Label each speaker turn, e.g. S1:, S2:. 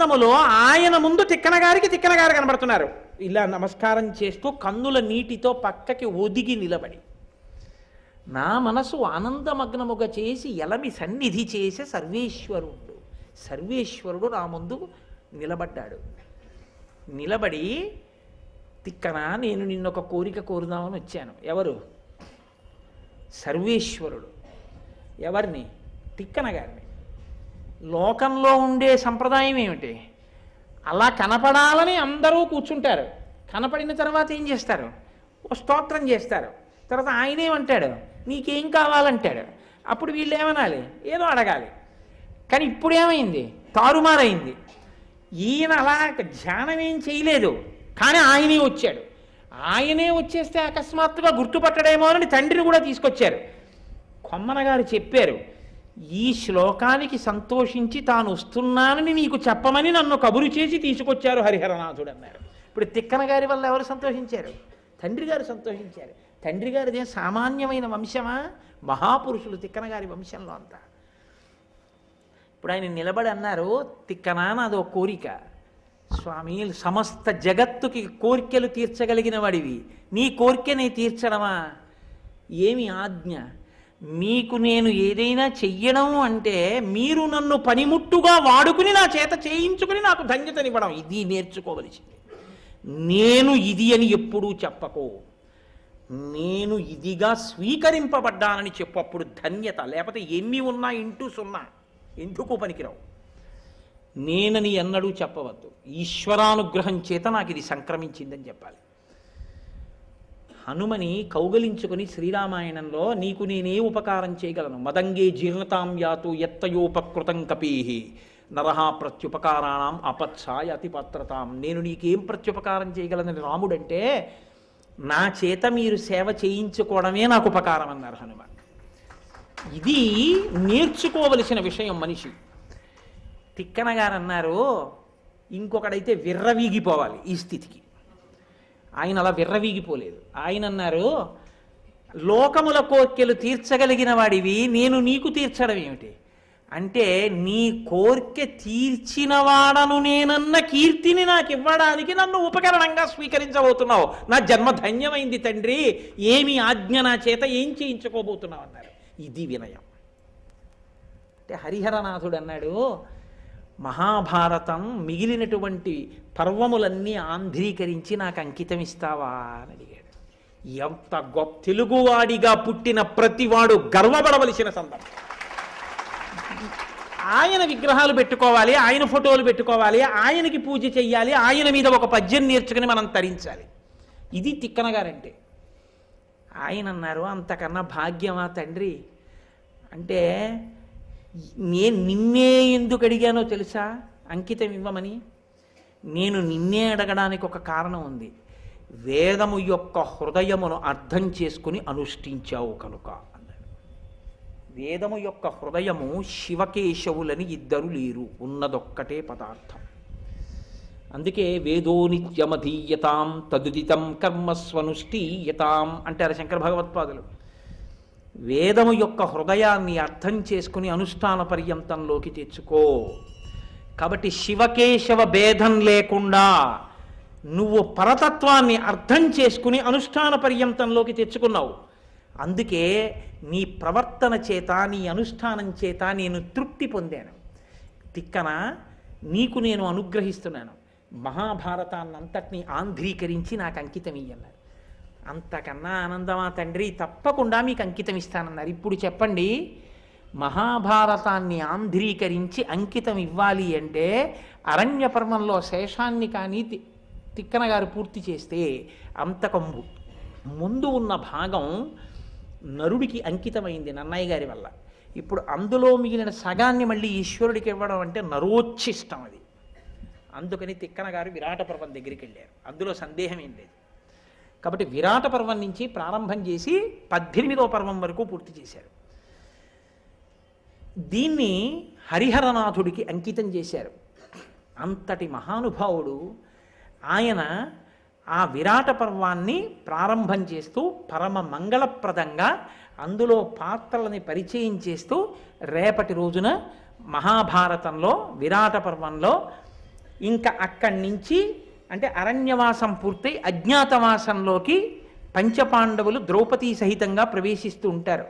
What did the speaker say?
S1: ఆనందములో ఆయన ముందు తిక్కన గారు కనబడుతున్నారు. ఇలా నమస్కారం చేస్తూ కన్నుల నీటితో పక్కకి ఒదిగి నిలబడి, నా మనసు ఆనందమగ్నముగా చేసి ఎలమి సన్నిధి చేసే సర్వేశ్వరుడు నా ముందు నిలబడ్డాడు. నిలబడి, తిక్కన నేను నిన్నొక కోరిక కోరుదామని వచ్చాను. ఎవరు? సర్వేశ్వరుడు. ఎవరిని? తిక్కన గారిని. లోకంలో ఉండే సంప్రదాయం ఏమిటి? అలా కనపడాలని అందరూ కూర్చుంటారు. కనపడిన తర్వాత ఏం చేస్తారు? ఓ స్తోత్రం చేస్తారు. తర్వాత ఆయనేమంటాడు? నీకేం కావాలంటాడు. అప్పుడు వీళ్ళు ఏమనాలి? ఏదో అడగాలి. కానీ ఇప్పుడు ఏమైంది? తారుమారైంది. ఈయన అలా ధ్యానం ఏం చేయలేదు, కానీ ఆయనే వచ్చాడు. ఆయనే వచ్చేస్తే అకస్మాత్తుగా గుర్తుపట్టడేమో అని తండ్రిని కూడా తీసుకొచ్చారు. కొమ్మన గారు చెప్పారు, ఈ శ్లోకానికి సంతోషించి తాను వస్తున్నానని నీకు చెప్పమని నన్ను కబురు చేసి తీసుకొచ్చారు హరిహరనాథుడు అన్నారు. ఇప్పుడు తిక్కన గారి వల్ల ఎవరు సంతోషించారు? తండ్రి గారు సంతోషించారు. తండ్రి గారిదే సామాన్యమైన వంశమా? మహాపురుషులు తిక్కన గారి వంశంలో అంతా. ఇప్పుడు ఆయన నిలబడి అన్నారు, తిక్కనా నాదో కోరిక. స్వామి, సమస్త జగత్తుకి కోరికలు తీర్చగలిగిన వాడివి, నీ కోరికని తీర్చడమా? ఏమి ఆజ్ఞ? మీకు నేను ఏదైనా చెయ్యడం అంటే మీరు నన్ను పనిముట్టుగా వాడుకుని నా చేత చేయించుకుని నాకు ధన్యతనివ్వడం, ఇది నేర్చుకోవలసింది. నేను ఇది అని ఎప్పుడూ చెప్పకో, నేను ఇదిగా స్వీకరింపబడ్డానని చెప్పప్పుడు ధన్యత. లేకపోతే ఎన్ని ఉన్నా ఇంటూ సున్నా, ఎందుకు పనికిరావు. నేనని ఎన్నడూ చెప్పవద్దు. ఈశ్వరానుగ్రహం చేత నాకు ఇది సంక్రమించిందని చెప్పాలి. హనుమని కౌగలించుకుని శ్రీరామాయణంలో నీకు నేనే ఉపకారం చేయగలను, మదంగే జీర్ణతాం యాతు ఎత్తయోపకృతం కపీహి నరహ ప్రత్యుపకారాణం అపత్సాయ అతిపాత్రతాం. నేను నీకేం ప్రత్యుపకారం చేయగలనని రాముడంటే, నా చేత మీరు సేవ చేయించుకోవడమే నాకు ఉపకారం అన్నారు హనుమ. ఇది నేర్చుకోవలసిన విషయం మనిషి. తిక్కన గారు అన్నారు, ఇంకొకడైతే విర్రవీగిపోవాలి ఈ స్థితికి. ఆయన అలా విర్రవీగిపోలేదు. ఆయన అన్నారు, లోకముల కోర్కెలు తీర్చగలిగిన వాడివి, నేను నీకు తీర్చడం ఏమిటి అంటే, నీ కోర్కె తీర్చిన వాడను నేనన్న కీర్తిని నాకు ఇవ్వడానికి నన్ను ఉపకరణంగా స్వీకరించబోతున్నావు. నా జన్మ ధన్యమైంది తండ్రి, ఏమి ఆజ్ఞ నా చేత ఏం చేయించుకోబోతున్నావు అన్నారు. ఇది వినయం అంటే. హరిహరనాథుడు అన్నాడు, మహాభారతం మిగిలినటువంటి పర్వములన్నీ ఆంధ్రీకరించి నాకు అంకితం ఇస్తావా అని అడిగాడు. ఎంత గొప్ప తెలుగువాడిగా పుట్టిన ప్రతివాడు గర్వపడవలసిన సందర్భం. ఆయన విగ్రహాలు పెట్టుకోవాలి, ఆయన ఫోటోలు పెట్టుకోవాలి, ఆయనకి పూజ చెయ్యాలి, ఆయన మీద ఒక పద్యం నేర్చుకుని మనం తరించాలి. ఇది తిక్కన గారంటే. ఆయన అన్నారు, అంతకన్నా భాగ్యమా తండ్రి అంటే, నేను నిన్నే ఎందుకు అడిగానో తెలుసా అంకితం ఇవ్వమని? నేను నిన్నే అడగడానికి ఒక కారణం ఉంది. వేదము యొక్క హృదయమును అర్థం చేసుకుని అనుష్ఠించావు కనుక అన్నాడు. వేదము యొక్క హృదయము శివకేశవులని ఇద్దరు లేరు, ఉన్నదొక్కటే పదార్థం. అందుకే వేదో నిత్యమధీయతాం తదుదితం కర్మస్వనుష్ఠీయతాం అంటారు శంకర భగవత్పాదులు. వేదము యొక్క హృదయాన్ని అర్థం చేసుకుని అనుష్ఠాన పర్యంతంలోకి తెచ్చుకో. కాబట్టి శివకేశవ భేదం లేకుండా నువ్వు పరతత్వాన్ని అర్థం చేసుకుని అనుష్ఠాన పర్యంతంలోకి తెచ్చుకున్నావు. అందుకే నీ ప్రవర్తన చేత, నీ అనుష్ఠానం చేత నేను తృప్తి పొందాను. తిక్కన, నీకు నేను అనుగ్రహిస్తున్నాను, మహాభారతాన్నంతటినీ ఆంధ్రీకరించి నాకు అంకితం ఇయ్యన్నారు. అంతకన్నా ఆనందమా తండ్రి? తప్పకుండా మీకు అంకితం ఇస్తానన్నారు. ఇప్పుడు చెప్పండి, మహాభారతాన్ని ఆంధ్రీకరించి అంకితం ఇవ్వాలి అంటే అరణ్య పర్వంలో శేషాన్ని కానీ తిక్కన గారు పూర్తి చేస్తే, అంతకు ముందు ఉన్న భాగం నరుడికి అంకితమైంది నన్నయ్య గారి వల్ల. ఇప్పుడు అందులో మిగిలిన సగాన్ని మళ్ళీ ఈశ్వరుడికి ఇవ్వడం అంటే నరోచ్చిష్టం అది. అందుకని తిక్కన గారు విరాట పర్వం దగ్గరికి వెళ్ళారు. అందులో సందేహం ఏం లేదు. కాబట్టి విరాట పర్వం నుంచి ప్రారంభం చేసి 18వ పర్వం వరకు పూర్తి చేశారు. దీన్ని హరిహరనాథుడికి అంకితం చేశారు. అంతటి మహానుభావుడు ఆయన ఆ విరాట పర్వాన్ని ప్రారంభం చేస్తూ పరమ మంగళప్రదంగా అందులో పాత్రలని పరిచయం చేస్తూ రేపటి రోజున మహాభారతంలో విరాట పర్వంలో ఇంకా అక్కడి నుంచి అంటే అరణ్యవాసం పూర్తయి అజ్ఞాతవాసంలోకి పంచపాండవులు ద్రౌపదీ సహితంగా ప్రవేశిస్తూ ఉంటారు.